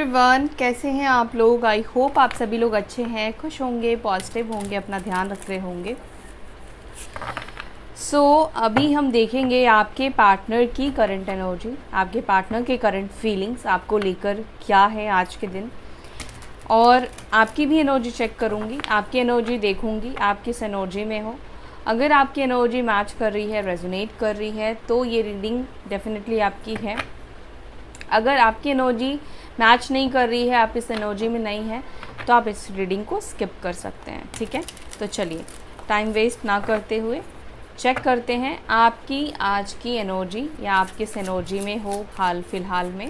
Everyone, कैसे हैं आप लोग। आई होप आप सभी लोग अच्छे हैं, खुश होंगे, पॉजिटिव होंगे, अपना ध्यान रख रहे होंगे। अभी हम देखेंगे आपके पार्टनर की करंट एनर्जी, आपके पार्टनर के करंट फीलिंग्स आपको लेकर क्या है आज के दिन, और आपकी भी एनर्जी चेक करूँगी, आपकी एनर्जी देखूँगी आप किस एनर्जी में हो। अगर आपकी एनर्जी मैच कर रही है, रेजोनेट कर रही है, तो ये रीडिंग डेफिनेटली आपकी है। अगर आपकी एनर्जी मैच नहीं कर रही है, आप इस एनर्जी में नहीं है, तो आप इस रीडिंग को स्किप कर सकते हैं। ठीक है, तो चलिए टाइम वेस्ट ना करते हुए चेक करते हैं आपकी आज की एनर्जी, या आप किस एनर्जी में हो हाल फिलहाल में।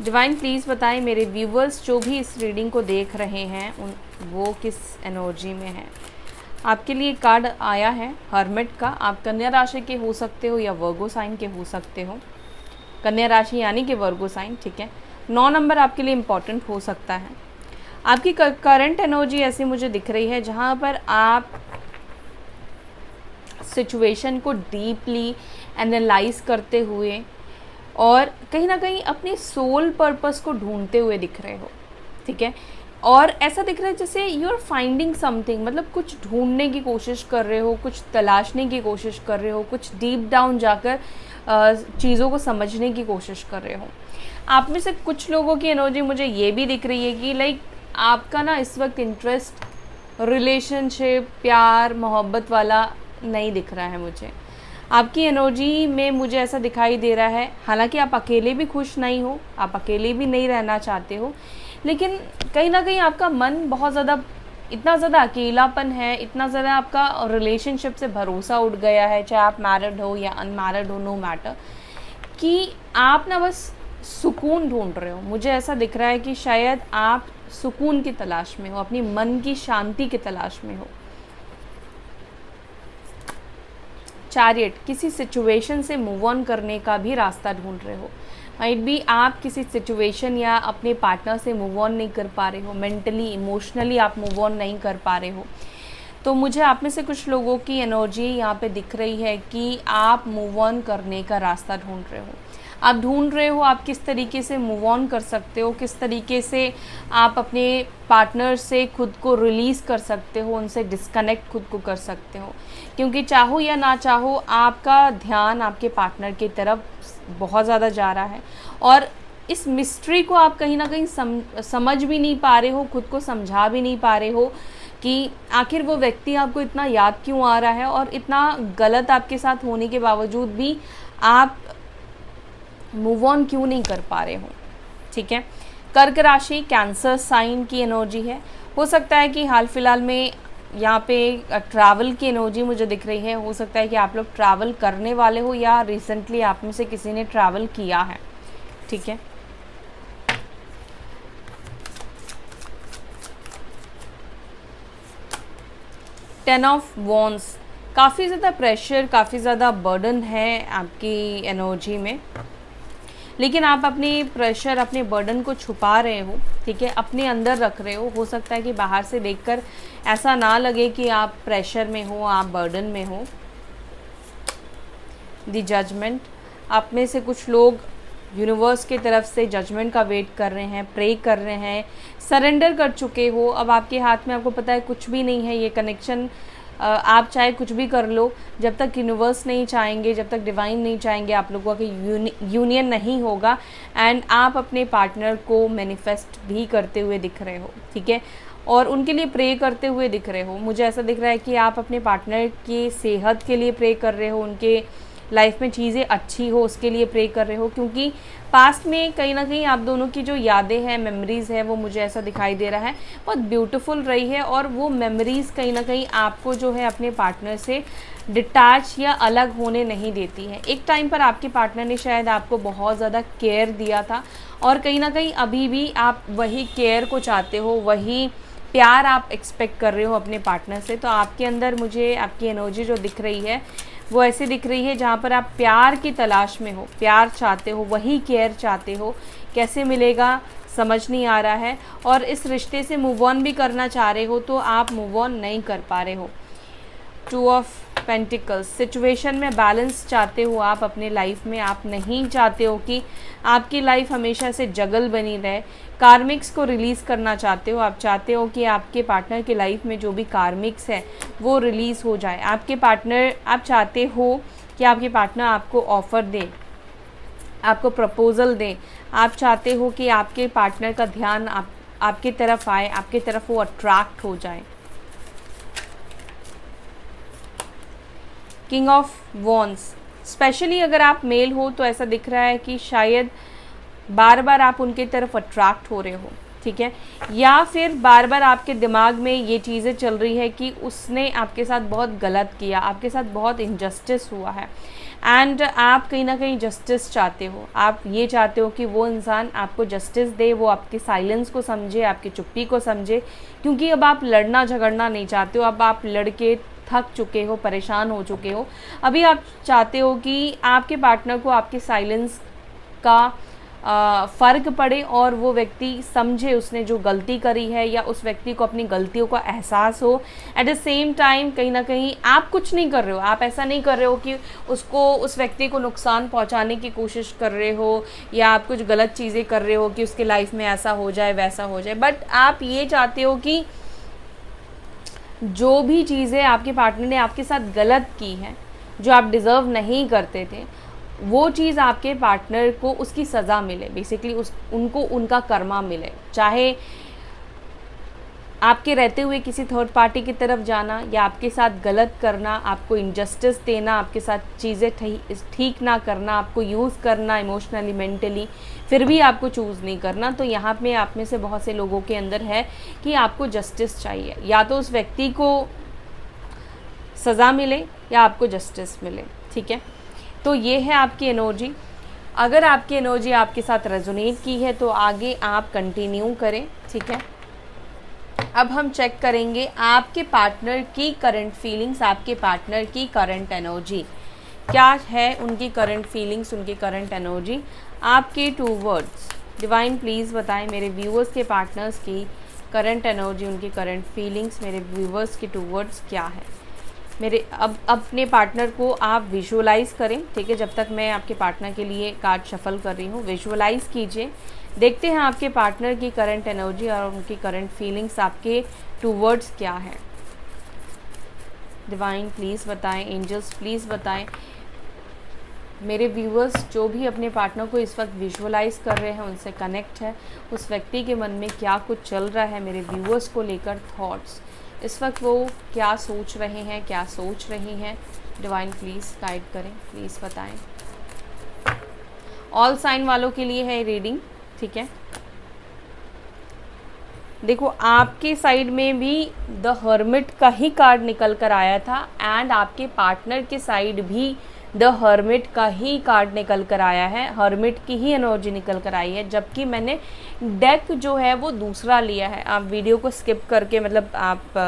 डिवाइन प्लीज़ बताएं मेरे व्यूवर्स जो भी इस रीडिंग को देख रहे हैं वो किस एनर्जी में है। आपके लिए कार्ड आया है हर्मिट का। आप कन्या राशि के हो सकते हो या वर्गो साइन के हो सकते हो। कन्या राशि यानी कि वर्गो साइन, ठीक है। 9 नंबर आपके लिए इम्पॉर्टेंट हो सकता है। आपकी करंट एनर्जी ऐसी मुझे दिख रही है जहाँ पर आप सिचुएशन को डीपली एनालाइज करते हुए और कहीं ना कहीं अपनी सोल पर्पस को ढूंढते हुए दिख रहे हो, ठीक है। और ऐसा दिख रहा है जैसे यू आर फाइंडिंग समथिंग, मतलब कुछ ढूंढने की कोशिश कर रहे हो, कुछ तलाशने की कोशिश कर रहे हो, कुछ डीप डाउन जाकर चीज़ों को समझने की कोशिश कर रहे हो। आप में से कुछ लोगों की एनर्जी मुझे ये भी दिख रही है कि लाइक आपका ना इस वक्त इंटरेस्ट रिलेशनशिप, प्यार, मोहब्बत वाला नहीं दिख रहा है मुझे। आपकी एनर्जी में मुझे ऐसा दिखाई दे रहा है, हालांकि आप अकेले भी खुश नहीं हो, आप अकेले भी नहीं रहना चाहते हो, लेकिन कहीं ना कहीं आपका मन बहुत ज़्यादा, इतना ज़्यादा अकेलापन है, इतना ज़्यादा आपका रिलेशनशिप से भरोसा उठ गया है, चाहे आप मैरिड हो या अनमैरिड हो, नो मैटर, कि आप ना बस सुकून ढूंढ रहे हो। मुझे ऐसा दिख रहा है कि शायद आप सुकून की तलाश में हो, अपनी मन की शांति की तलाश में हो। चैरियट, किसी सिचुएशन से मूव ऑन करने का भी रास्ता ढूंढ रहे हो। माइट बी आप किसी सिचुएशन या अपने पार्टनर से मूव ऑन नहीं कर पा रहे हो, मेंटली इमोशनली आप मूव ऑन नहीं कर पा रहे हो। तो मुझे आप में से कुछ लोगों की एनर्जी यहाँ पे दिख रही है कि आप मूव ऑन करने का रास्ता ढूंढ रहे हो। आप ढूंढ रहे हो आप किस तरीके से मूव ऑन कर सकते हो, किस तरीके से आप अपने पार्टनर से खुद को रिलीज़ कर सकते हो, उनसे डिस्कनेक्ट खुद को कर सकते हो। क्योंकि चाहो या ना चाहो आपका ध्यान आपके पार्टनर की तरफ बहुत ज़्यादा जा रहा है, और इस मिस्ट्री को आप कहीं ना कहीं समझ भी नहीं पा रहे हो, खुद को समझा भी नहीं पा रहे हो कि आखिर वो व्यक्ति आपको इतना याद क्यों आ रहा है, और इतना गलत आपके साथ होने के बावजूद भी आप मूव ऑन क्यों नहीं कर पा रहे हो, ठीक है। कर्क राशि कैंसर साइन की एनर्जी है। हो सकता है कि हाल फिलहाल में यहाँ पे ट्रैवल की एनर्जी मुझे दिख रही है। हो सकता है कि आप लोग ट्रैवल करने वाले हो या रिसेंटली आप में से किसी ने ट्रैवल किया है, ठीक है। टेन ऑफ वॉन्ड्स, काफ़ी ज़्यादा प्रेशर, काफ़ी ज़्यादा बर्डन है आपकी एनर्जी में, लेकिन आप अपनी प्रेशर, अपने बर्डन को छुपा रहे हो, ठीक है, अपने अंदर रख रहे हो। हो सकता है कि बाहर से देखकर ऐसा ना लगे कि आप प्रेशर में हो, आप बर्डन में हो। द जजमेंट, आप में से कुछ लोग यूनिवर्स की तरफ से जजमेंट का वेट कर रहे हैं, प्रे कर रहे हैं, सरेंडर कर चुके हो। अब आपके हाथ में, आपको पता है, कुछ भी नहीं है। ये कनेक्शन आप चाहे कुछ भी कर लो, जब तक यूनिवर्स नहीं चाहेंगे, जब तक डिवाइन नहीं चाहेंगे, आप लोगों का यूनियन नहीं होगा। एंड आप अपने पार्टनर को मैनिफेस्ट भी करते हुए दिख रहे हो, ठीक है, और उनके लिए प्रे करते हुए दिख रहे हो। मुझे ऐसा दिख रहा है कि आप अपने पार्टनर की सेहत के लिए प्रे कर रहे हो, उनके लाइफ में चीज़ें अच्छी हो उसके लिए प्रे कर रहे हो, क्योंकि पास्ट में कहीं ना कहीं आप दोनों की जो यादें हैं, मेमोरीज़ है, वो मुझे ऐसा दिखाई दे रहा है बहुत ब्यूटीफुल रही है, और वो मेमोरीज़ कहीं ना कहीं आपको जो है अपने पार्टनर से डिटैच या अलग होने नहीं देती है। एक टाइम पर आपके पार्टनर ने शायद आपको बहुत ज़्यादा केयर दिया था, और कहीं ना कहीं अभी भी आप वही केयर को चाहते हो, वही प्यार आप एक्सपेक्ट कर रहे हो अपने पार्टनर से। तो आपके अंदर मुझे आपकी एनर्जी जो दिख रही है वो ऐसे दिख रही है जहाँ पर आप प्यार की तलाश में हो, प्यार चाहते हो, वही केयर चाहते हो। कैसे मिलेगा समझ नहीं आ रहा है, और इस रिश्ते से मूव ऑन भी करना चाह रहे हो तो आप मूव ऑन नहीं कर पा रहे हो। 2 ऑफ पेंटिकल्स, सिचुएशन में बैलेंस चाहते हो आप अपने लाइफ में, आप नहीं चाहते हो कि आपकी लाइफ हमेशा से जगल बनी रहे, कार्मिक्स को रिलीज़ करना चाहते हो, आप चाहते हो कि आपके पार्टनर की लाइफ में जो भी कार्मिक्स है वो रिलीज़ हो जाए। आप चाहते हो कि आपके पार्टनर आपको ऑफ़र दे, आपको प्रपोज़ल दें, आप चाहते हो कि आपके पार्टनर का ध्यान आपकी तरफ आए, आपकी तरफ वो अट्रैक्ट हो जाए। किंग ऑफ वॉन्ड्स, स्पेशली अगर आप मेल हो तो ऐसा दिख रहा है कि शायद बार बार आप उनकी तरफ अट्रैक्ट हो रहे हो, ठीक है, या फिर बार बार आपके दिमाग में ये चीज़ें चल रही है कि उसने आपके साथ बहुत गलत किया, आपके साथ बहुत इनजस्टिस हुआ है, एंड आप कहीं ना कहीं जस्टिस चाहते हो। आप ये चाहते हो कि वो इंसान आपको जस्टिस दे, वो आपके साइलेंस को समझे, आपकी चुप्पी को समझे, क्योंकि अब आप लड़ना झगड़ना नहीं चाहते हो, अब आप लड़के थक चुके हो, परेशान हो चुके हो। अभी आप चाहते हो कि आपके पार्टनर को आपके साइलेंस का फ़र्क पड़े और वो व्यक्ति समझे उसने जो गलती करी है, या उस व्यक्ति को अपनी गलतियों का एहसास हो। एट द सेम टाइम कहीं ना कहीं आप कुछ नहीं कर रहे हो, आप ऐसा नहीं कर रहे हो कि उस व्यक्ति को नुकसान पहुंचाने की कोशिश कर रहे हो, या आप कुछ गलत चीज़ें कर रहे हो कि उसके लाइफ में ऐसा हो जाए वैसा हो जाए, बट आप ये चाहते हो कि जो भी चीज़ें आपके पार्टनर ने आपके साथ गलत की हैं, जो आप डिज़र्व नहीं करते थे, वो चीज़ आपके पार्टनर को उसकी सज़ा मिले, बेसिकली उनको उनका कर्मा मिले। चाहे आपके रहते हुए किसी थर्ड पार्टी की तरफ जाना, या आपके साथ गलत करना, आपको इनजस्टिस देना, आपके साथ चीज़ें ठीक ना करना, आपको यूज़ करना इमोशनली मेंटली, फिर भी आपको चूज़ नहीं करना। तो यहाँ पे आप में से बहुत से लोगों के अंदर है कि आपको जस्टिस चाहिए, या तो उस व्यक्ति को सज़ा मिले या आपको जस्टिस मिले, ठीक है। तो ये है आपकी एनर्जी। अगर आपकी एनर्जी आपके साथ रेजोनेट की है तो आगे आप कंटिन्यू करें, ठीक है। अब हम चेक करेंगे आपके पार्टनर की करंट फीलिंग्स, आपके पार्टनर की करंट एनर्जी क्या है, उनकी करंट फीलिंग्स, उनकी करंट एनर्जी। आपके 2 वर्ड्स डिवाइन प्लीज़ बताएं मेरे व्यूअर्स के पार्टनर्स की करंट एनर्जी, उनकी करंट फीलिंग्स, मेरे व्यूअर्स की 2 वर्ड्स क्या है। मेरे अब अपने पार्टनर को आप विजुअलाइज़ करें, ठीक है। जब तक मैं आपके पार्टनर के लिए कार्ड शफल कर रही हूँ, विजुअलाइज़ कीजिए। देखते हैं आपके पार्टनर की करंट एनर्जी और उनकी करंट फीलिंग्स, आपके 2 वर्ड्स क्या है। डिवाइन प्लीज़ बताएं, एंजल्स प्लीज़ बताएं। मेरे व्यूअर्स जो भी अपने पार्टनर को इस वक्त विजुअलाइज़ कर रहे हैं, उनसे कनेक्ट है, उस व्यक्ति के मन में क्या कुछ चल रहा है, मेरे व्यूअर्स को लेकर थॉट्स, इस वक्त वो क्या सोच रहे हैं, क्या सोच रही हैं। डिवाइन प्लीज़ गाइड करें, प्लीज़ बताएं। ऑल साइन वालों के लिए है रीडिंग, ठीक है। देखो आपके साइड में भी द हर्मिट का ही कार्ड निकल कर आया था, एंड आपके पार्टनर के साइड भी द हर्मिट का ही कार्ड निकल कर आया है, हर्मिट की ही एनर्जी निकल कर आई है, जबकि मैंने डेक जो है वो दूसरा लिया है। आप वीडियो को स्किप करके, मतलब आप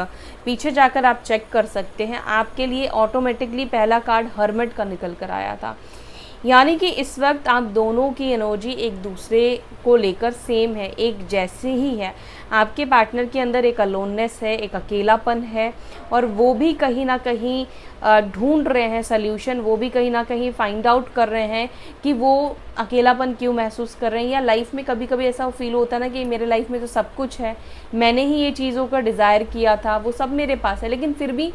पीछे जाकर आप चेक कर सकते हैं, आपके लिए ऑटोमेटिकली पहला कार्ड हर्मिट का निकल कर आया था। यानी कि इस वक्त आप दोनों की एनर्जी एक दूसरे को लेकर सेम है, एक जैसे ही है। आपके पार्टनर के अंदर एक अलोननेस है, एक अकेलापन है, और वो भी कहीं ना कहीं ढूंढ रहे हैं सल्यूशन, वो भी कहीं ना कहीं फाइंड आउट कर रहे हैं कि वो अकेलापन क्यों महसूस कर रहे हैं। या लाइफ में कभी कभी ऐसा फील होता है ना कि मेरे लाइफ में तो सब कुछ है, मैंने ही ये चीज़ों का डिज़ायर किया था, वो सब मेरे पास है, लेकिन फिर भी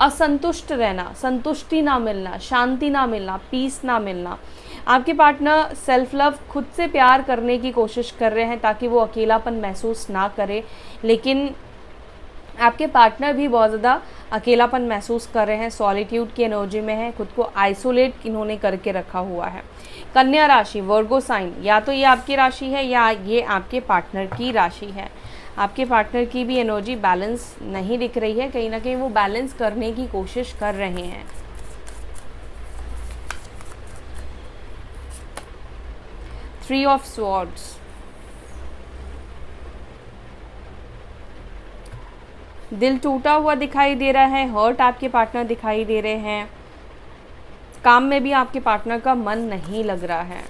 असंतुष्ट रहना, संतुष्टि ना मिलना, शांति ना मिलना, पीस ना मिलना। आपके पार्टनर सेल्फ लव, खुद से प्यार करने की कोशिश कर रहे हैं ताकि वो अकेलापन महसूस ना करे, लेकिन आपके पार्टनर भी बहुत ज़्यादा अकेलापन महसूस कर रहे हैं, सॉलिट्यूड की एनर्जी में है, खुद को आइसोलेट इन्होंने करके रखा हुआ है। कन्या राशि, वर्गो साइन, या तो ये आपकी राशि है या ये आपके पार्टनर की राशि है। आपके पार्टनर की भी एनर्जी बैलेंस नहीं दिख रही है, कहीं ना कहीं वो बैलेंस करने की कोशिश कर रहे हैं। थ्री ऑफ स्वॉर्ड्स, दिल टूटा हुआ दिखाई दे रहा है, हर्ट आपके पार्टनर दिखाई दे रहे हैं, काम में भी आपके पार्टनर का मन नहीं लग रहा है।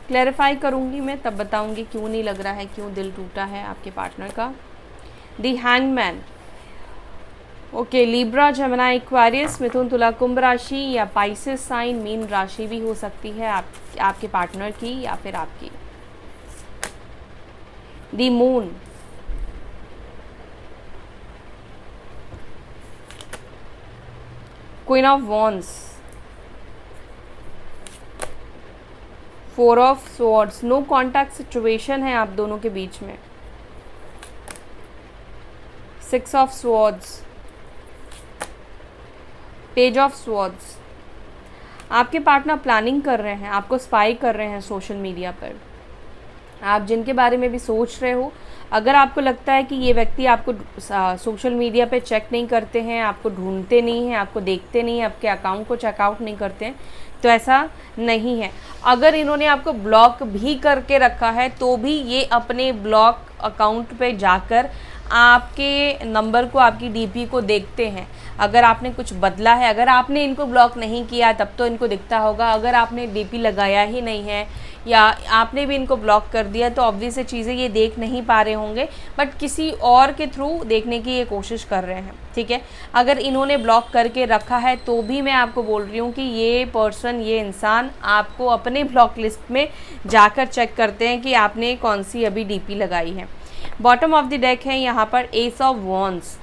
क्लैरिफाई करूंगी मैं, तब बताऊंगी क्यों नहीं लग रहा है, क्यों दिल टूटा है आपके पार्टनर का। The hangman, okay, Libra, Gemini, Aquarius, Mithun, Tula, Kumbh राशि या पाइसेस साइन, मीन राशि भी हो सकती है आपके पार्टनर की या फिर आपकी। The moon, queen of wands, four of swords, no contact situation है आप दोनों के बीच में। Six of swords, page of swords, आपके पार्टनर प्लानिंग कर रहे हैं, आपको स्पाई कर रहे हैं सोशल मीडिया पर। आप जिनके बारे में भी सोच रहे हो, अगर आपको लगता है कि ये व्यक्ति आपको सोशल मीडिया पे चेक नहीं करते हैं, आपको ढूंढते नहीं हैं, आपको देखते नहीं हैं, आपके अकाउंट को चेकआउट नहीं करते हैं, तो ऐसा नहीं है। अगर इन्होंने आपको ब्लॉक भी करके रखा है तो भी ये अपने ब्लॉक अकाउंट पे जाकर आपके नंबर को, आपकी डीपी को देखते हैं। अगर आपने कुछ बदला है, अगर आपने इनको ब्लॉक नहीं किया तब तो इनको दिखता होगा। अगर आपने डीपी लगाया ही नहीं है या आपने भी इनको ब्लॉक कर दिया तो ऑब्वियस चीज़ें ये देख नहीं पा रहे होंगे, बट किसी और के थ्रू देखने की ये कोशिश कर रहे हैं। ठीक है, अगर इन्होंने ब्लॉक करके रखा है तो भी मैं आपको बोल रही हूँ कि ये पर्सन, ये इंसान आपको अपने ब्लॉक लिस्ट में जाकर चेक करते हैं कि आपने कौन सी अभी डीपी लगाई है। बॉटम ऑफ द डेक है यहाँ पर एस ऑफ वॉन्ड्स।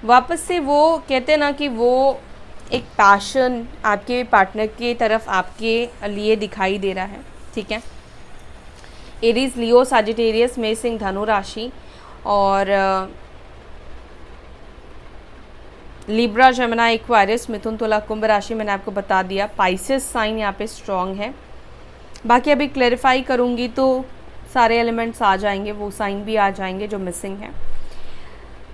वापस से वो कहते हैं ना कि वो एक पैशन आपके पार्टनर की तरफ आपके लिए दिखाई दे रहा है। ठीक है, एरीज, लियो, सजिटेरियस, मेष, सिंह, धनु राशि और Libra, Gemini, Aquarius, Mithun, Tula, Kumbh राशि मैंने आपको बता दिया। पाइसेस साइन यहाँ पे स्ट्रॉन्ग है। बाकी अभी क्लैरिफाई करूँगी तो सारे एलिमेंट्स आ जाएंगे, वो साइन भी आ जाएंगे जो मिसिंग है।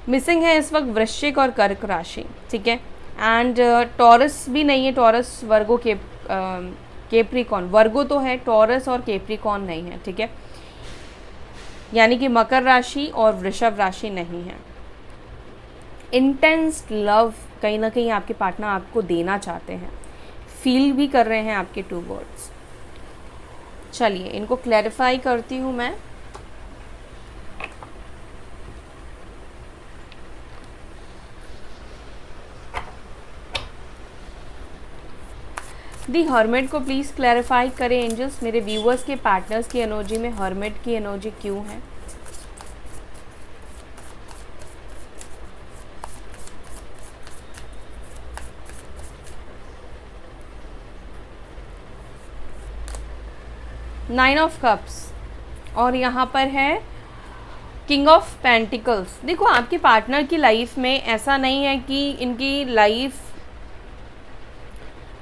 मिसिंग है इस वक्त वृश्चिक और कर्क राशि। ठीक है, एंड टॉरस भी नहीं है। टॉरस, वर्गो, केप्रिकॉन, वर्गो तो है, टॉरस और केप्रिकॉन नहीं है। ठीक है, यानी कि मकर राशि और वृषभ राशि नहीं है। इंटेंस लव कहीं ना कहीं आपके पार्टनर आपको देना चाहते हैं, फील भी कर रहे हैं आपके टू वर्ड्स। चलिए इनको क्लैरिफाई करती हूँ मैं। दी हर्मिट को प्लीज़ क्लैरिफाई करें एंजल्स, मेरे व्यूअर्स के पार्टनर्स की एनर्जी में हर्मिट की एनर्जी क्यों है। नाइन ऑफ कप्स और यहाँ पर है किंग ऑफ पेंटिकल्स। देखो आपके पार्टनर की लाइफ में ऐसा नहीं है कि इनकी लाइफ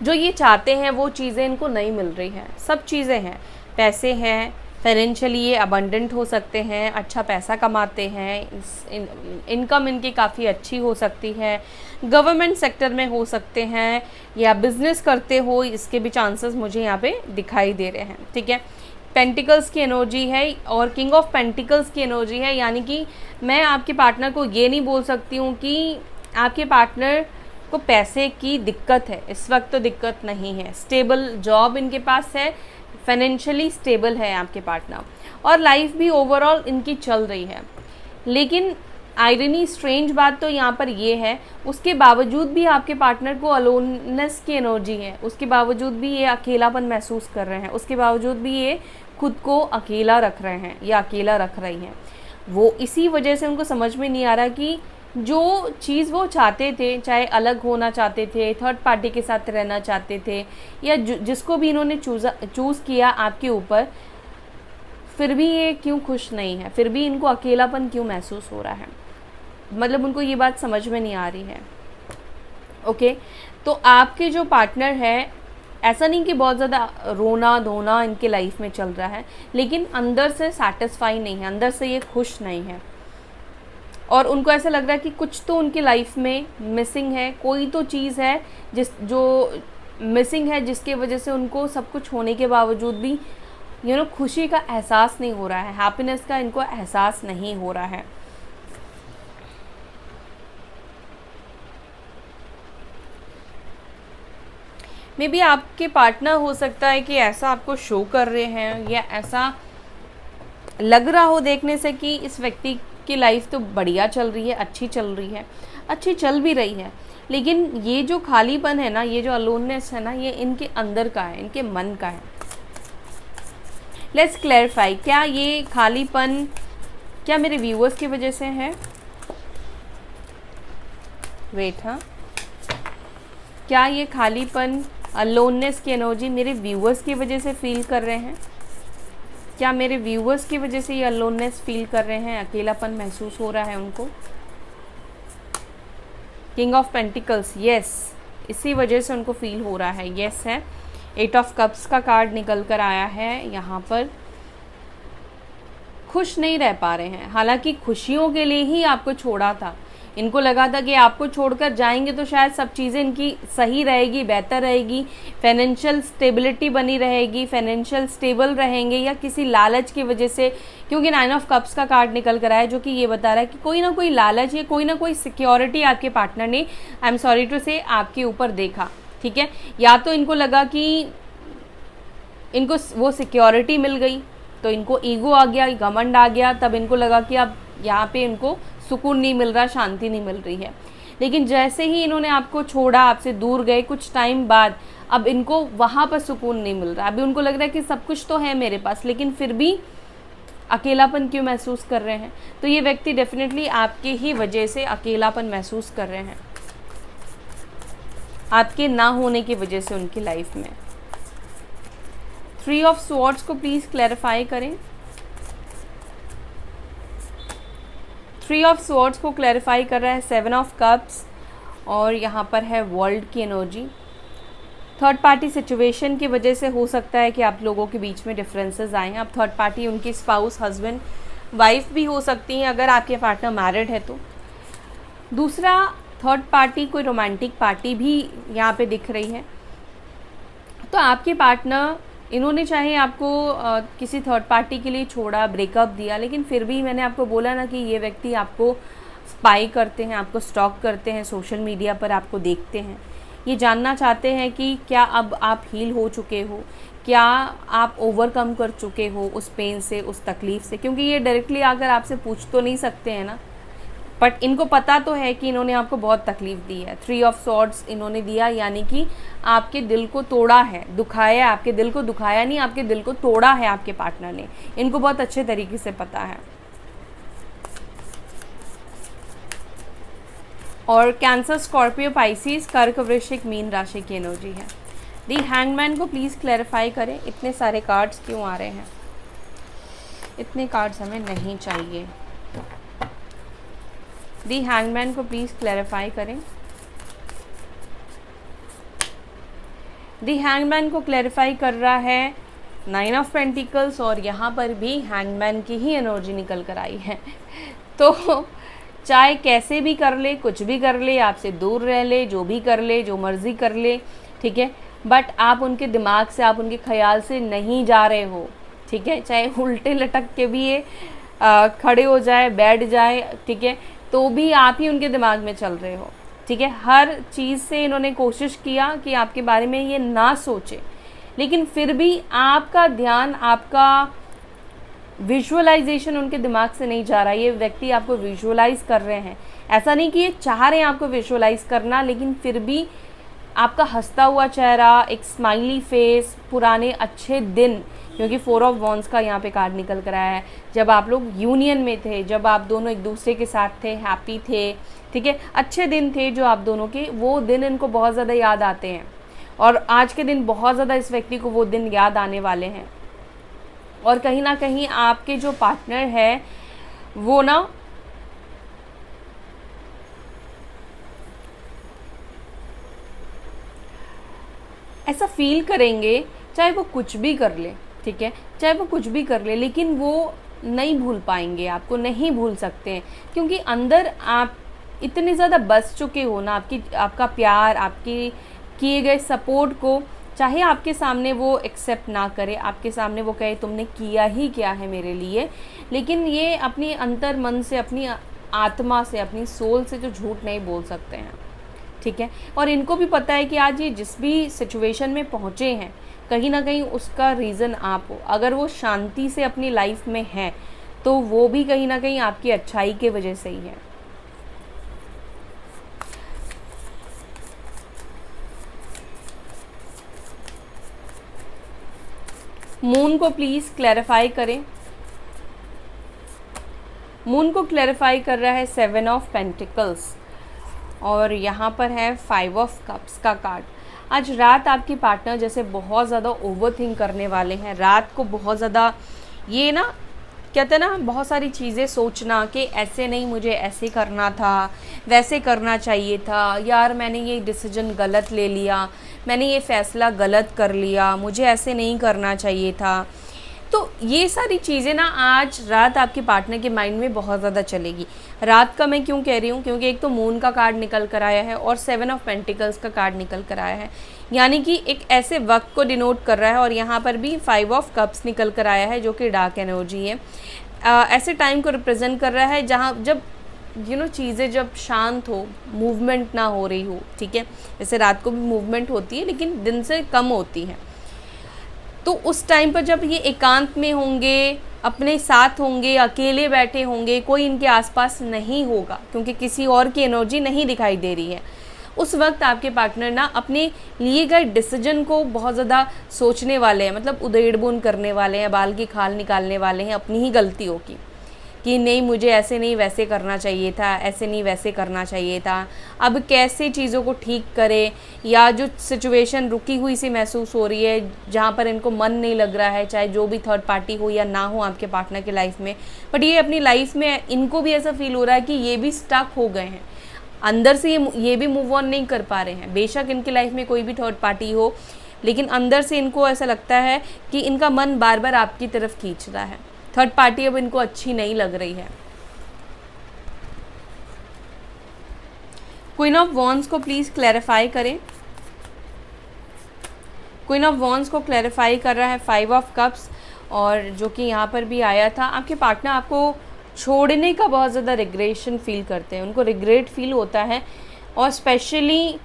जो ये चाहते हैं वो चीज़ें इनको नहीं मिल रही हैं। सब चीज़ें हैं, पैसे हैं, फाइनेंशियली ये अबंडेंट हो सकते हैं, अच्छा पैसा कमाते हैं, इनकम इनकी काफ़ी अच्छी हो सकती है, गवर्नमेंट सेक्टर में हो सकते हैं या बिजनेस करते हो, इसके भी चांसेस मुझे यहाँ पे दिखाई दे रहे हैं। ठीक है, पेंटिकल्स की एनर्जी है और किंग ऑफ पेंटिकल्स की एनर्जी है, यानी कि मैं आपके पार्टनर को ये नहीं बोल सकती हूँ कि आपके पार्टनर को पैसे की दिक्कत है। इस वक्त तो दिक्कत नहीं है, स्टेबल जॉब इनके पास है, फाइनेंशियली स्टेबल है आपके पार्टनर और लाइफ भी ओवरऑल इनकी चल रही है। लेकिन आयरनी, स्ट्रेंज बात तो यहाँ पर ये है, उसके बावजूद भी आपके पार्टनर को अलोननेस की एनर्जी है, उसके बावजूद भी ये अकेलापन महसूस कर रहे हैं, उसके बावजूद भी ये खुद को अकेला रख रहे हैं या अकेला रख रही हैं। वो इसी वजह से उनको समझ में नहीं आ रहा कि जो चीज़ वो चाहते थे, चाहे अलग होना चाहते थे, थर्ड पार्टी के साथ रहना चाहते थे या जिसको भी इन्होंने चूज़ किया आपके ऊपर, फिर भी ये क्यों खुश नहीं है, फिर भी इनको अकेलापन क्यों महसूस हो रहा है। मतलब उनको ये बात समझ में नहीं आ रही है। ओके, तो आपके जो पार्टनर है, ऐसा नहीं कि बहुत ज़्यादा रोना धोना इनके लाइफ में चल रहा है, लेकिन अंदर से सेटिस्फाई नहीं है, अंदर से ये खुश नहीं है और उनको ऐसा लग रहा है कि कुछ तो उनकी लाइफ में मिसिंग है, कोई तो चीज़ है जो मिसिंग है, जिसके वजह से उनको सब कुछ होने के बावजूद भी खुशी का एहसास नहीं हो रहा है, हैप्पीनेस का इनको एहसास नहीं हो रहा है। मे बी आपके पार्टनर हो सकता है कि ऐसा आपको शो कर रहे हैं या ऐसा लग रहा हो देखने से कि इस व्यक्ति आपकी लाइफ तो बढ़िया चल रही है, अच्छी चल रही है, अच्छी चल भी रही है, लेकिन ये जो खालीपन है ना, ये जो अलोननेस है ना, ये इनके अंदर का है, इनके मन का है। लेट्स क्लैरिफाई, क्या ये खालीपन क्या मेरे व्यूअर्स की वजह से है? वेट, हाँ, क्या ये खालीपन, अलोननेस की एनर्जी मेरे व्यूअर्स की वजह से फील कर रहे हैं? क्या मेरे व्यूअर्स की वजह से ये अलोननेस फील कर रहे हैं, अकेलापन महसूस हो रहा है उनको? किंग ऑफ पेंटिकल्स, यस, इसी वजह से उनको फील हो रहा है, यस है। 8 ऑफ कप्स का कार्ड निकल कर आया है यहाँ पर। खुश नहीं रह पा रहे हैं, हालांकि खुशियों के लिए ही आपको छोड़ा था। इनको लगा था कि आपको छोड़कर जाएंगे तो शायद सब चीज़ें इनकी सही रहेगी, बेहतर रहेगी, फाइनेंशियल स्टेबिलिटी बनी रहेगी, फाइनेंशियल स्टेबल रहेंगे, या किसी लालच की वजह से, क्योंकि 9 ऑफ कप्स का कार्ड निकल कर आया जो कि ये बता रहा है कि कोई ना कोई लालच या कोई ना कोई सिक्योरिटी आपके पार्टनर ने, आई एम सॉरी टू से, आपके ऊपर देखा, ठीक है। या तो इनको लगा कि इनको वो सिक्योरिटी मिल गई तो इनको ईगो आ गया, घमंड आ गया, तब इनको लगा कि अब यहाँ पे इनको सुकून नहीं मिल रहा, शांति नहीं मिल रही है। लेकिन जैसे ही इन्होंने आपको छोड़ा, आपसे दूर गए, कुछ टाइम बाद अब इनको वहाँ पर सुकून नहीं मिल रहा। अभी उनको लग रहा है कि सब कुछ तो है मेरे पास, लेकिन फिर भी अकेलापन क्यों महसूस कर रहे हैं? तो ये व्यक्ति डेफिनेटली आपके ही वजह से अकेलापन महसूस कर रहे हैं, आपके ना होने की वजह से उनकी लाइफ में। 3 ऑफ स्वॉर्ड्स को प्लीज़ क्लैरिफाई करें। 3 ऑफ स्वॉर्ड्स को क्लैरिफाई कर रहा है 7 ऑफ कप्स, और यहाँ पर है वर्ल्ड की एनर्जी। थर्ड पार्टी सिचुएशन की वजह से हो सकता है कि आप लोगों के बीच में डिफरेंसेस आए हैं। अब थर्ड पार्टी उनकी स्पाउस, हस्बैंड, वाइफ भी हो सकती हैं अगर आपके पार्टनर मैरिड है तो। दूसरा, थर्ड पार्टी कोई रोमांटिक पार्टी भी यहाँ पे दिख रही है। तो आपके पार्टनर, इन्होंने चाहे आपको किसी थर्ड पार्टी के लिए छोड़ा, ब्रेकअप दिया, लेकिन फिर भी मैंने आपको बोला ना कि ये व्यक्ति आपको स्पाई करते हैं, आपको स्टॉक करते हैं, सोशल मीडिया पर आपको देखते हैं। ये जानना चाहते हैं कि क्या अब आप हील हो चुके हो, क्या आप ओवरकम कर चुके हो उस पेन से, उस तकलीफ़ से, क्योंकि ये डायरेक्टली आकर आपसे पूछ तो नहीं सकते हैं ना, बट इनको पता तो है कि इन्होंने आपको बहुत तकलीफ़ दी है। 3 ऑफ स्वॉर्ड्स इन्होंने दिया, यानी कि आपके दिल को तोड़ा है, दुखाया, आपके दिल को दुखाया नहीं, आपके दिल को तोड़ा है आपके पार्टनर ने। इनको बहुत अच्छे तरीके से पता है। और कैंसर, स्कॉर्पियो, पाइसिस, कर्क, वृश्चिक, मीन राशि की एनर्जी है। दी हैंगमैन को प्लीज़ क्लैरिफाई करें, इतने सारे कार्ड्स क्यों आ रहे हैं? इतने कार्ड्स हमें नहीं चाहिए। दी हैंगमैन को प्लीज़ क्लैरिफाई करें। दी हैंगमैन को क्लैरिफाई कर रहा है 9 ऑफ पेंटिकल्स, और यहाँ पर भी हैंगमैन की ही एनर्जी निकल कर आई है। तो चाहे कैसे भी कर ले, कुछ भी कर ले, आपसे दूर रह ले, जो भी कर ले, जो मर्ज़ी कर ले, ठीक है, बट आप उनके दिमाग से, आप उनके ख्याल से नहीं जा रहे हो, ठीक है। चाहे उल्टे लटक के भी ये खड़े हो जाए, बैठ जाए, ठीक है, तो भी आप ही उनके दिमाग में चल रहे हो, ठीक है। हर चीज़ से इन्होंने कोशिश किया कि आपके बारे में ये ना सोचे, लेकिन फिर भी आपका ध्यान, आपका विजुअलाइजेशन उनके दिमाग से नहीं जा रहा। ये व्यक्ति आपको विजुअलाइज कर रहे हैं, ऐसा नहीं कि ये चाह रहे हैं आपको विजुअलाइज करना, लेकिन फिर भी आपका हंसता हुआ चेहरा, एक स्माइली फेस, पुराने अच्छे दिन, क्योंकि 4 ऑफ वॉन्ड्स का यहाँ पे कार्ड निकल कर आया है। जब आप लोग यूनियन में थे, जब आप दोनों एक दूसरे के साथ थे, हैप्पी थे, ठीक है, अच्छे दिन थे जो आप दोनों के, वो दिन इनको बहुत ज़्यादा याद आते हैं, और आज के दिन बहुत ज़्यादा इस व्यक्ति को वो दिन याद आने वाले हैं। और कहीं ना कहीं आपके जो पार्टनर है वो ना ऐसा फील करेंगे, चाहे वो कुछ भी कर ले, ठीक है, चाहे वो कुछ भी कर ले, लेकिन वो नहीं भूल पाएंगे, आपको नहीं भूल सकते हैं, क्योंकि अंदर आप इतने ज़्यादा बस चुके हो ना, आपका प्यार, आपके किए गए सपोर्ट को, चाहे आपके सामने वो एक्सेप्ट ना करे, आपके सामने वो कहे तुमने किया ही क्या है मेरे लिए, लेकिन ये अपनी अंतर मन से, अपनी आत्मा से, अपनी सोल से जो झूठ नहीं बोल सकते हैं, ठीक है। और इनको भी पता है कि आज ये जिस भी सिचुएशन में पहुँचे हैं, कहीं ना कहीं उसका रीज़न आप हो। अगर वो शांति से अपनी लाइफ में हैं तो वो भी कहीं ना कहीं आपकी अच्छाई के वजह से ही है। मून को प्लीज़ क्लैरिफाई करें। मून को क्लैरिफाई कर रहा है 7 ऑफ पेंटिकल्स और यहाँ पर है 5 ऑफ कप्स का कार्ड। आज रात आपकी पार्टनर जैसे बहुत ज़्यादा ओवर थिंक करने वाले हैं। रात को बहुत ज़्यादा ये ना कहते हैं ना, बहुत सारी चीज़ें सोचना कि ऐसे नहीं, मुझे ऐसे करना था, वैसे करना चाहिए था, यार मैंने ये डिसीजन गलत ले लिया, मैंने ये फ़ैसला गलत कर लिया, मुझे ऐसे नहीं करना चाहिए था। तो ये सारी चीज़ें ना आज रात आपके पार्टनर के माइंड में बहुत ज़्यादा चलेगी। रात का मैं क्यों कह रही हूँ, क्योंकि एक तो मून का कार्ड निकल कर आया है और 7 ऑफ पेंटिकल्स का कार्ड निकल कर आया है, यानी कि एक ऐसे वक्त को डिनोट कर रहा है। और यहाँ पर भी 5 ऑफ कप्स निकल कर आया है जो कि डार्क एनर्जी है। ऐसे टाइम को रिप्रेजेंट कर रहा है जहाँ जब चीज़ें जब शांत हो, मूवमेंट ना हो रही हो, ठीक है। जैसे रात को भी मूवमेंट होती है लेकिन दिन से कम होती है। तो उस टाइम पर जब ये एकांत में होंगे, अपने साथ होंगे, अकेले बैठे होंगे, कोई इनके आसपास नहीं होगा क्योंकि किसी और की एनर्जी नहीं दिखाई दे रही है, उस वक्त आपके पार्टनर ना अपने लिए गए डिसीजन को बहुत ज़्यादा सोचने वाले हैं, मतलब उधेड़-बुन करने वाले हैं, बाल की खाल निकालने वाले हैं अपनी ही गलतियों की, कि नहीं मुझे ऐसे नहीं वैसे करना चाहिए था, ऐसे नहीं वैसे करना चाहिए था। अब कैसे चीज़ों को ठीक करें, या जो सिचुएशन रुकी हुई सी महसूस हो रही है जहाँ पर इनको मन नहीं लग रहा है, चाहे जो भी थर्ड पार्टी हो या ना हो आपके पार्टनर की लाइफ में, बट ये अपनी लाइफ में इनको भी ऐसा फील हो रहा है कि ये भी स्टक हो गए हैं अंदर से, ये भी मूव ऑन नहीं कर पा रहे हैं। बेशक इनकी लाइफ में कोई भी थर्ड पार्टी हो, लेकिन अंदर से इनको ऐसा लगता है कि इनका मन बार बार आपकी तरफ खींच रहा है। थर्ड पार्टी अब इनको अच्छी नहीं लग रही है। क्वीन ऑफ वॉन्ड्स को प्लीज़ क्लैरिफाई करें। क्वीन ऑफ वॉन्ड्स को क्लैरिफाई कर रहा है 5 ऑफ कप्स, और जो कि यहाँ पर भी आया था, आपके पार्टनर आपको छोड़ने का बहुत ज़्यादा रिग्रेशन फील करते हैं, उनको रिग्रेट फील होता है। और स्पेशली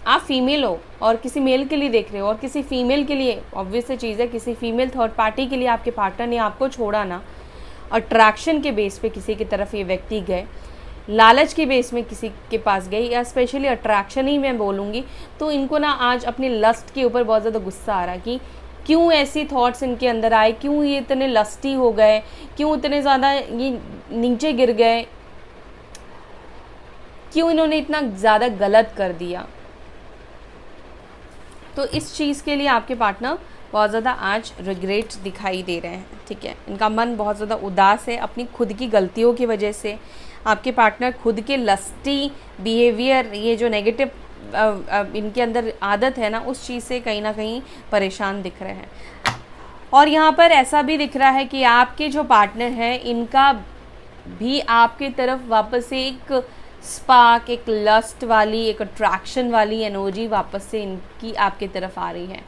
आप फीमेल हो और किसी मेल के लिए देख रहे हो, और किसी फीमेल के लिए ऑब्वियस चीज़ है, किसी फीमेल थर्ड पार्टी के लिए आपके पार्टनर ने आपको छोड़ा ना, अट्रैक्शन के बेस पे किसी की तरफ ये व्यक्ति गए, लालच के बेस में किसी के पास गए, या स्पेशली अट्रैक्शन ही मैं बोलूँगी, तो इनको ना आज अपनी लस्ट के ऊपर बहुत ज़्यादा गुस्सा आ रहा है कि क्यों ऐसी थॉट्स इनके अंदर आए, क्यों ये इतने लस्टी हो गए, क्यों इतने ज़्यादा ये नीचे गिर गए, क्यों इन्होंने इतना ज़्यादा गलत कर दिया। तो इस चीज़ के लिए आपके पार्टनर बहुत ज़्यादा आज रिग्रेट दिखाई दे रहे हैं, ठीक है। इनका मन बहुत ज़्यादा उदास है अपनी खुद की गलतियों की वजह से। आपके पार्टनर खुद के लस्टी बिहेवियर, ये जो नेगेटिव इनके अंदर आदत है ना, उस चीज़ से कहीं ना कहीं परेशान दिख रहे हैं। और यहाँ पर ऐसा भी दिख रहा है कि आपके जो पार्टनर हैं इनका भी आपके तरफ वापस से एक स्पार्क, एक लस्ट वाली, एक अट्रैक्शन वाली एनर्जी वापस से इनकी आपके तरफ आ रही है,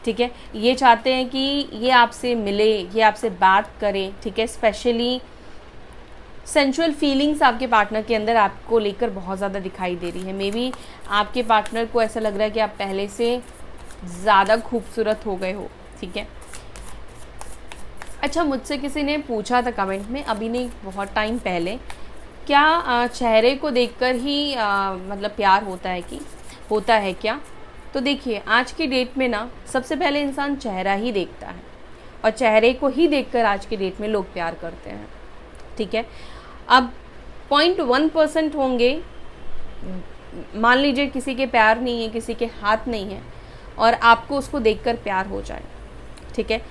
ठीक है। ये चाहते हैं कि ये आपसे मिले, ये आपसे बात करें, ठीक है। स्पेशली सेंसुअल फीलिंग्स आपके पार्टनर के अंदर आपको लेकर बहुत ज़्यादा दिखाई दे रही है। मे बी आपके पार्टनर को ऐसा लग रहा है कि आप पहले से ज़्यादा खूबसूरत हो गए हो, ठीक है। अच्छा, मुझसे किसी ने पूछा था कमेंट में, अभी नहीं बहुत टाइम पहले, क्या चेहरे को देखकर ही मतलब प्यार होता है क्या? तो देखिए, आज की डेट में ना सबसे पहले इंसान चेहरा ही देखता है, और चेहरे को ही देखकर आज की डेट में लोग प्यार करते हैं, ठीक है। अब 0.1% होंगे, मान लीजिए किसी के पैर नहीं है, किसी के हाथ नहीं है, और आपको उसको देखकर प्यार हो जाए, ठीक है।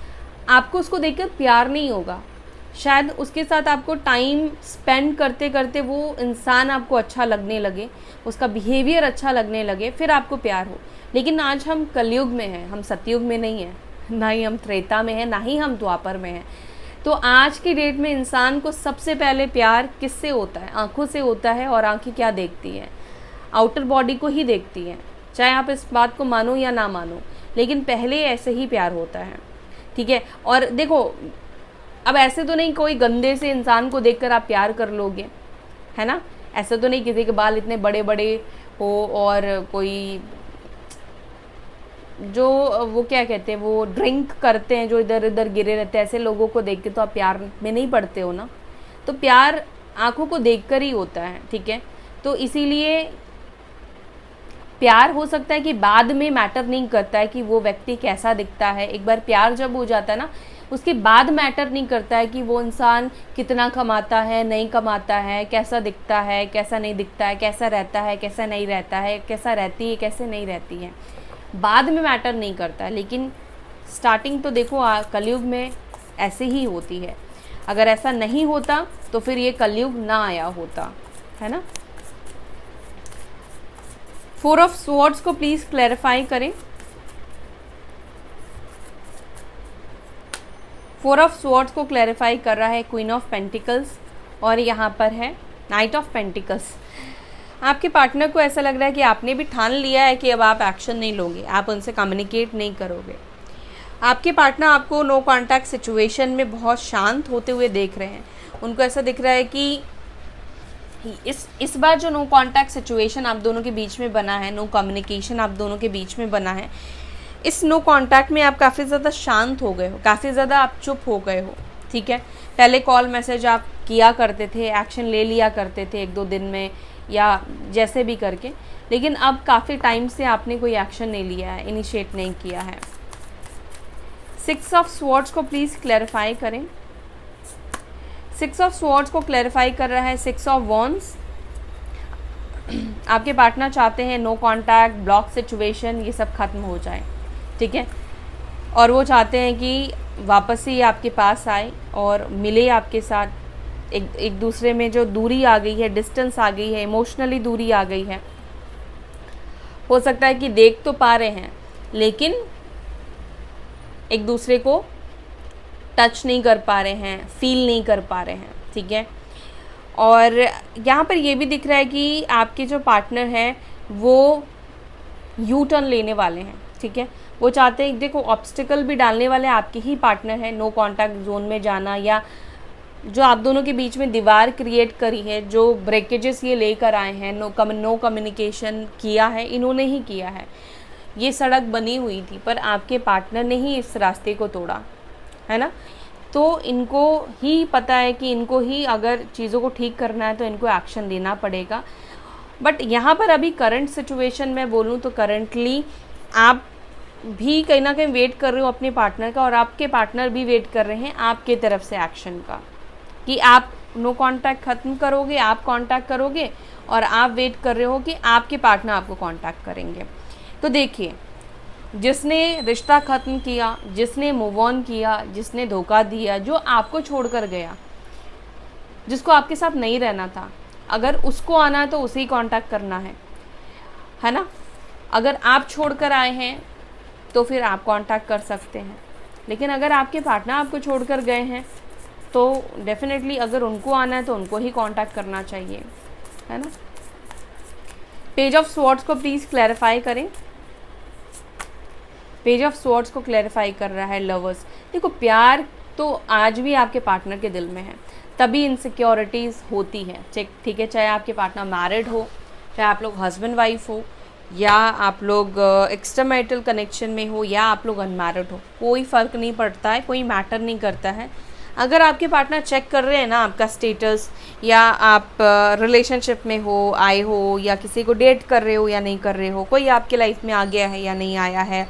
आपको उसको देखकर प्यार नहीं होगा, शायद उसके साथ आपको टाइम स्पेंड करते करते वो इंसान आपको अच्छा लगने लगे, उसका बिहेवियर अच्छा लगने लगे, फिर आपको प्यार हो। लेकिन आज हम कलयुग में हैं, हम सतयुग में नहीं हैं, ना ही हम त्रेता में हैं, ना ही हम द्वापर में हैं। तो आज की डेट में इंसान को सबसे पहले प्यार किससे होता है? आँखों से होता है। और आँखें क्या देखती हैं? आउटर बॉडी को ही देखती हैं, चाहे आप इस बात को मानो या ना मानो, लेकिन पहले ऐसे ही प्यार होता है, ठीक है। और देखो, अब ऐसे तो नहीं कोई गंदे से इंसान को देखकर आप प्यार कर लोगे, है ना। ऐसा तो नहीं किसी के बाल इतने बड़े बड़े हो और कोई जो वो क्या कहते हैं, वो ड्रिंक करते हैं, जो इधर उधर गिरे रहते हैं, ऐसे लोगों को देख के तो आप प्यार में नहीं पड़ते हो ना। तो प्यार आँखों को देखकर ही होता है, ठीक है। तो इसीलिए प्यार हो सकता है कि बाद में मैटर नहीं करता है कि वो व्यक्ति कैसा दिखता है। एक बार प्यार जब हो जाता है ना, उसके बाद मैटर नहीं करता है कि वो इंसान कितना कमाता है, नहीं कमाता है, कैसा दिखता है, कैसा नहीं दिखता है, कैसा रहता है, कैसा नहीं रहता है, कैसा रहती है, कैसे नहीं रहती है, बाद में मैटर नहीं करता है। लेकिन स्टार्टिंग तो देखो कलयुग में ऐसे ही होती है। अगर ऐसा नहीं होता तो फिर ये कलयुग ना आया होता, है ना। 4 ऑफ स्वॉर्ड्स को प्लीज़ क्लैरिफाई करें। 4 ऑफ स्वॉर्ड्स को क्लैरिफाई कर रहा है क्वीन ऑफ पेंटिकल्स, और यहाँ पर है नाइट ऑफ पेंटिकल्स। आपके पार्टनर को ऐसा लग रहा है कि आपने भी ठान लिया है कि अब आप एक्शन नहीं लोगे, आप उनसे कम्युनिकेट नहीं करोगे। आपके पार्टनर आपको नो कॉन्टैक्ट सिचुएशन में बहुत शांत होते हुए देख रहे हैं। उनको ऐसा दिख रहा है कि इस बार जो नो कॉन्टैक्ट सिचुएशन आप दोनों के बीच में बना है, नो कम्युनिकेशन आप दोनों के बीच में बना है, इस नो कॉन्टैक्ट में आप काफ़ी ज़्यादा शांत हो गए हो, काफ़ी ज़्यादा आप चुप हो गए हो, ठीक है। पहले कॉल मैसेज आप किया करते थे, एक्शन ले लिया करते थे 1-2 दिन में या जैसे भी करके, लेकिन अब काफ़ी टाइम से आपने कोई एक्शन नहीं लिया है, इनिशिएट नहीं किया है। 6 ऑफ स्वॉर्ड्स को प्लीज़ क्लैरिफाई करें। 6 ऑफ स्वॉर्ड्स को क्लैरिफाई कर रहा है 6 ऑफ वॉन्ड्स। आपके पार्टनर चाहते हैं नो कॉन्टैक्ट, ब्लॉक सिचुएशन ये सब खत्म हो जाए, ठीक है। और वो चाहते हैं कि वापस ही आपके पास आए और मिले आपके साथ। एक दूसरे में जो दूरी आ गई है, डिस्टेंस आ गई है, इमोशनली दूरी आ गई है। हो सकता है कि देख तो पा रहे हैं लेकिन एक दूसरे को टच नहीं कर पा रहे हैं, फील नहीं कर पा रहे हैं, ठीक है। और यहाँ पर ये भी दिख रहा है कि आपके जो पार्टनर हैं वो यू टर्न लेने वाले हैं, ठीक है। वो चाहते हैं, देखो ऑब्स्टिकल भी डालने वाले आपके ही पार्टनर हैं, नो कॉन्टैक्ट जोन में जाना, या जो आप दोनों के बीच में दीवार क्रिएट करी है, जो ब्रेकेजेस ये लेकर आए हैं, नो कम्युनिकेशन किया है, इन्होंने ही किया है। ये सड़क बनी हुई थी पर आपके पार्टनर ने ही इस रास्ते को तोड़ा, है ना। तो इनको ही पता है कि इनको ही अगर चीज़ों को ठीक करना है तो इनको एक्शन लेना पड़ेगा। बट यहाँ पर अभी करंट सिचुएशन में बोलूँ तो करंटली आप भी कहीं ना कहीं वेट कर रहे हो अपने पार्टनर का, और आपके पार्टनर भी वेट कर रहे हैं आपके तरफ से एक्शन का, कि आप नो कांटेक्ट ख़त्म करोगे, आप कांटेक्ट करोगे, और आप वेट कर रहे हो कि आपके पार्टनर आपको कांटेक्ट करेंगे। तो देखिए, जिसने रिश्ता ख़त्म किया, जिसने मूव ऑन किया, जिसने धोखा दिया, जो आपको छोड़कर गया, जिसको आपके साथ नहीं रहना था, अगर उसको आना है तो उसे ही कांटेक्ट करना है ना। अगर आप छोड़कर आए हैं तो फिर आप कांटेक्ट कर सकते हैं, लेकिन अगर आपके पार्टनर आपको छोड़कर गए हैं तो डेफिनेटली अगर उनको आना है तो उनको ही कांटेक्ट करना चाहिए, है ना। पेज ऑफ स्वॉर्ड्स को प्लीज़ क्लैरिफाई करें। पेज ऑफ स्वॉर्ड्स को क्लैरिफाई कर रहा है लवर्स। देखो, प्यार तो आज भी आपके पार्टनर के दिल में है, तभी इनसिक्योरिटीज़ होती हैं, ठीक है। चाहे आपके पार्टनर मैरिड हो, चाहे आप लोग हस्बैंड वाइफ हो, या आप लोग एक्स्ट्रा मैरिटल कनेक्शन में हो, या आप लोग अनमैरिड हो, कोई फ़र्क नहीं पड़ता है, कोई मैटर नहीं करता है। अगर आपके पार्टनर चेक कर रहे हैं ना आपका स्टेटस, या आप रिलेशनशिप में हो, आए हो, या किसी को डेट कर रहे हो या नहीं कर रहे हो, कोई आपके लाइफ में आ गया है या नहीं आया है,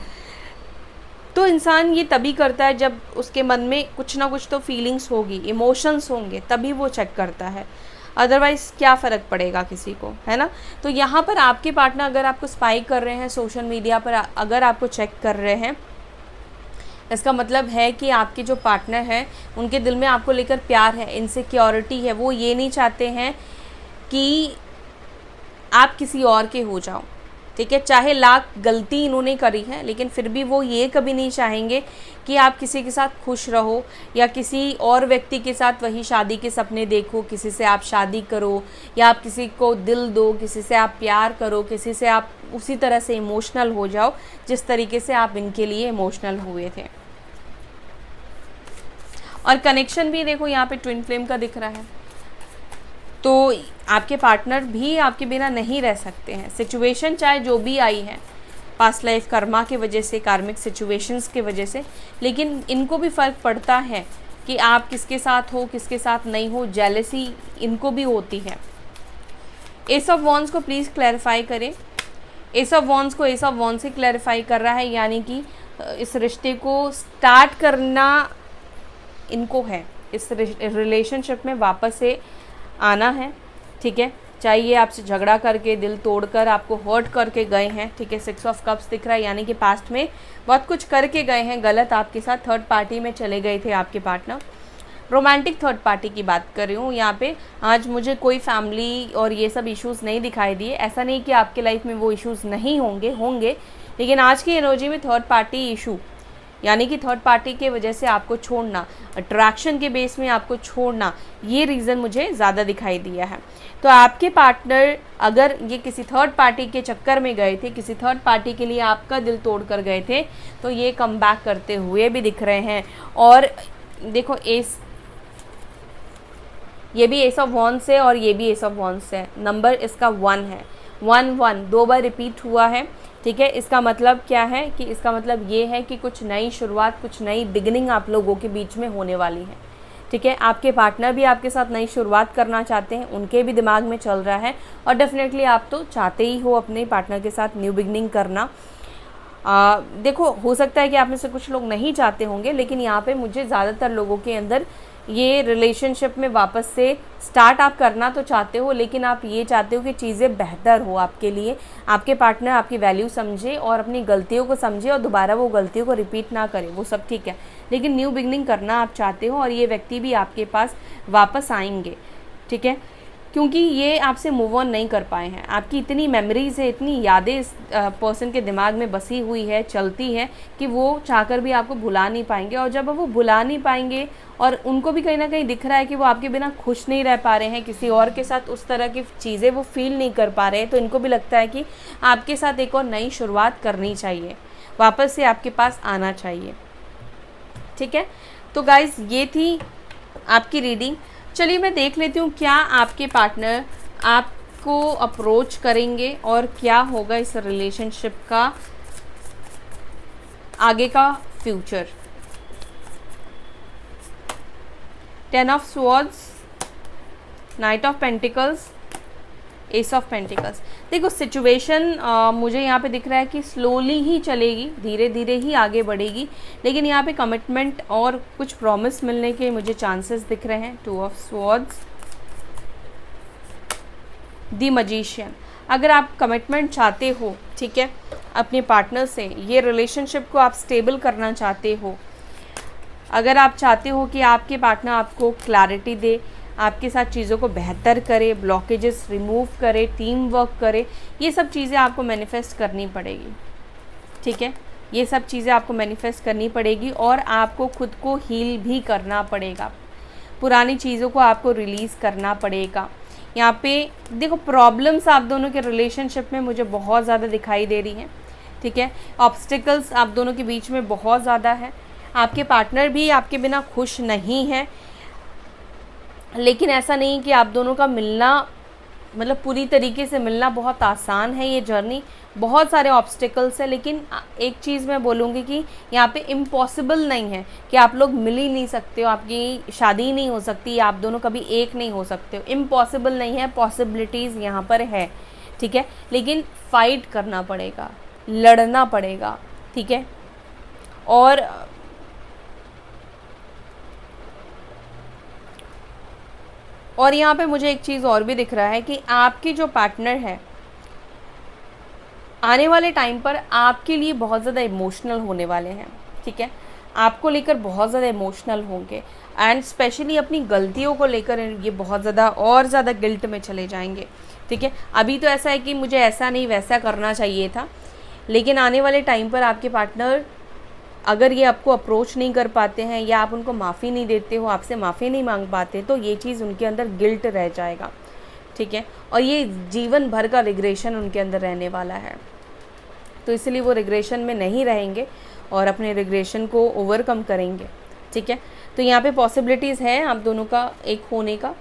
तो इंसान ये तभी करता है जब उसके मन में कुछ ना कुछ तो फीलिंग्स होगी, इमोशंस होंगे, तभी वो चेक करता है। अदरवाइज़ क्या फ़र्क पड़ेगा किसी को, है ना। तो यहाँ पर आपके पार्टनर अगर आपको स्पाई कर रहे हैं सोशल मीडिया पर, अगर आपको चेक कर रहे हैं, इसका मतलब है कि आपके जो पार्टनर हैं उनके दिल में आपको लेकर प्यार है, इनसिक्योरिटी है। वो ये नहीं चाहते हैं कि आप किसी और के हो जाओ, ठीक है। चाहे लाख गलती इन्होंने करी है, लेकिन फिर भी वो ये कभी नहीं चाहेंगे कि आप किसी के साथ खुश रहो, या किसी और व्यक्ति के साथ वही शादी के सपने देखो, किसी से आप शादी करो, या आप किसी को दिल दो, किसी से आप प्यार करो, किसी से आप उसी तरह से इमोशनल हो जाओ जिस तरीके से आप इनके लिए इमोशनल हुए थे। और कनेक्शन भी देखो यहाँ पे ट्विन फ्लेम का दिख रहा है, तो आपके पार्टनर भी आपके बिना नहीं रह सकते हैं। सिचुएशन चाहे जो भी आई है, पास्ट लाइफ कर्मा की वजह से, कार्मिक सिचुएशंस की वजह से, लेकिन इनको भी फ़र्क पड़ता है कि आप किसके साथ हो, किसके साथ नहीं हो। जेलसी इनको भी होती है। एस ऑफ वॉन्ड्स को प्लीज़ क्लैरिफाई करें। एस ऑफ वॉन्ड्स को एस ऑफ वॉन्ड्स से क्लैरिफाई कर रहा है, यानी कि इस रिश्ते को स्टार्ट करना इनको है, इस रिलेशनशिप में वापस से आना है, ठीक है। चाहे ये आपसे झगड़ा करके, दिल तोड़कर, आपको हर्ट करके गए हैं, ठीक है। 6 ऑफ कप्स दिख रहा है, यानी कि पास्ट में बहुत कुछ करके गए हैं गलत आपके साथ, थर्ड पार्टी में चले गए थे आपके पार्टनर। रोमांटिक थर्ड पार्टी की बात कर रही हूँ यहाँ पे। आज मुझे कोई फैमिली और ये सब इश्यूज़ नहीं दिखाई दिए। ऐसा नहीं कि आपके लाइफ में वो इश्यूज़ नहीं होंगे, लेकिन आज की एनर्जी में थर्ड पार्टी इशू, यानी कि थर्ड पार्टी के वजह से आपको छोड़ना, अट्रैक्शन के बेस में आपको छोड़ना, ये रीज़न मुझे ज़्यादा दिखाई दिया है। तो आपके पार्टनर अगर ये किसी थर्ड पार्टी के चक्कर में गए थे, किसी थर्ड पार्टी के लिए आपका दिल तोड़ कर गए थे, तो ये कम बैक करते हुए भी दिख रहे हैं। और देखो ये भी एस ऑफ वॉन्ड्स है और ये भी एस ऑफ वॉन्ड्स है। नंबर इसका 1 है, 1 2 बार रिपीट हुआ है, ठीक है। इसका मतलब क्या है कि इसका मतलब ये है कि कुछ नई शुरुआत, कुछ नई बिगिनिंग आप लोगों के बीच में होने वाली है, ठीक है। आपके पार्टनर भी आपके साथ नई शुरुआत करना चाहते हैं, उनके भी दिमाग में चल रहा है, और डेफिनेटली आप तो चाहते ही हो अपने पार्टनर के साथ न्यू बिगिनिंग करना। देखो, हो सकता है कि आप में से कुछ लोग नहीं चाहते होंगे, लेकिन यहाँ पे मुझे ज़्यादातर लोगों के अंदर ये रिलेशनशिप में वापस से स्टार्ट आप करना तो चाहते हो, लेकिन आप ये चाहते हो कि चीज़ें बेहतर हो आपके लिए, आपके पार्टनर आपकी वैल्यू समझे और अपनी गलतियों को समझे और दोबारा वो गलतियों को रिपीट ना करे, वो सब ठीक है, लेकिन न्यू बिगनिंग करना आप चाहते हो। और ये व्यक्ति भी आपके पास वापस आएंगे, ठीक है, क्योंकि ये आपसे मूव ऑन नहीं कर पाए हैं। आपकी इतनी मेमोरीज है, इतनी यादें इस पर्सन के दिमाग में बसी हुई है, चलती है, कि वो चाहकर भी आपको भुला नहीं पाएंगे। और जब वो भुला नहीं पाएंगे और उनको भी कहीं ना कहीं दिख रहा है कि वो आपके बिना खुश नहीं रह पा रहे हैं, किसी और के साथ उस तरह की चीज़ें वो फील नहीं कर पा रहे हैं, तो इनको भी लगता है कि आपके साथ एक और नई शुरुआत करनी चाहिए, वापस से आपके पास आना चाहिए, ठीक है। तो गाइज़, ये थी आपकी रीडिंग। चलिए मैं देख लेती हूँ क्या आपके पार्टनर आपको अप्रोच करेंगे और क्या होगा इस रिलेशनशिप का आगे का future. 10 of swords, night of pentacles, S of pentacles. देखो, सिचुएशन मुझे यहाँ पे दिख रहा है कि स्लोली ही चलेगी, धीरे धीरे ही आगे बढ़ेगी, लेकिन यहाँ पे कमिटमेंट और कुछ प्रॉमिस मिलने के मुझे चांसेस दिख रहे हैं। 2 ऑफ स्वॉर्ड्स, द मैजिशियन। अगर आप कमिटमेंट चाहते हो, ठीक है, अपने पार्टनर से, ये रिलेशनशिप को आप स्टेबल करना चाहते हो, अगर आप चाहते हो कि आपके पार्टनर आपको क्लैरिटी दे, आपके साथ चीज़ों को बेहतर करे, ब्लॉकेजेस रिमूव करे, टीम वर्क करे, ये सब चीज़ें आपको मैनिफेस्ट करनी पड़ेगी, ठीक है। ये सब चीज़ें आपको मैनिफेस्ट करनी पड़ेगी और आपको खुद को हील भी करना पड़ेगा, पुरानी चीज़ों को आपको रिलीज़ करना पड़ेगा। यहाँ पे देखो, प्रॉब्लम्स आप दोनों के रिलेशनशिप में मुझे बहुत ज़्यादा दिखाई दे रही हैं, ठीक है। ऑब्स्टिकल्स आप दोनों के बीच में बहुत ज़्यादा है। आपके पार्टनर भी आपके बिना खुश नहीं है, लेकिन ऐसा नहीं कि आप दोनों का मिलना, मतलब पूरी तरीके से मिलना बहुत आसान है। ये जर्नी बहुत सारे ऑब्स्टिकल्स है, लेकिन एक चीज़ मैं बोलूँगी कि यहाँ पे इम्पॉसिबल नहीं है कि आप लोग मिल ही नहीं सकते हो, आपकी शादी नहीं हो सकती, आप दोनों कभी एक नहीं हो सकते हो। इम्पॉसिबल नहीं है, पॉसिबिलिटीज़ यहाँ पर है, ठीक है, लेकिन फाइट करना पड़ेगा, लड़ना पड़ेगा, ठीक है। और यहाँ पे मुझे एक चीज़ और भी दिख रहा है कि आपके जो पार्टनर है आने वाले टाइम पर आपके लिए बहुत ज़्यादा इमोशनल होने वाले हैं, ठीक है। आपको लेकर बहुत ज़्यादा इमोशनल होंगे एंड स्पेशली अपनी गलतियों को लेकर ये बहुत ज़्यादा और ज़्यादा गिल्ट में चले जाएंगे, ठीक है। अभी तो ऐसा है कि मुझे ऐसा नहीं वैसा करना चाहिए था, लेकिन आने वाले टाइम पर आपके पार्टनर अगर ये आपको अप्रोच नहीं कर पाते हैं या आप उनको माफ़ी नहीं देते हो, आपसे माफ़ी नहीं मांग पाते, तो ये चीज़ उनके अंदर गिल्ट रह जाएगा, ठीक है। और ये जीवन भर का रिग्रेशन उनके अंदर रहने वाला है, तो इसलिए वो रिग्रेशन में नहीं रहेंगे और अपने रिग्रेशन को ओवरकम करेंगे, ठीक है। तो यहाँ पे पॉसिबिलिटीज़ है आप दोनों का एक होने का,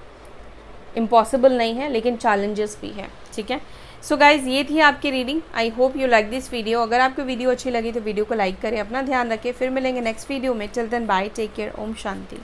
इम्पॉसिबल नहीं है, लेकिन चैलेंजेस भी है, ठीक है। सो गाइज ये थी आपकी reading. I hope you like this video. अगर आपको वीडियो अच्छी लगी तो वीडियो को लाइक करें, अपना ध्यान रखें। फिर मिलेंगे नेक्स्ट वीडियो में। Till then bye, take care, ओम शांति।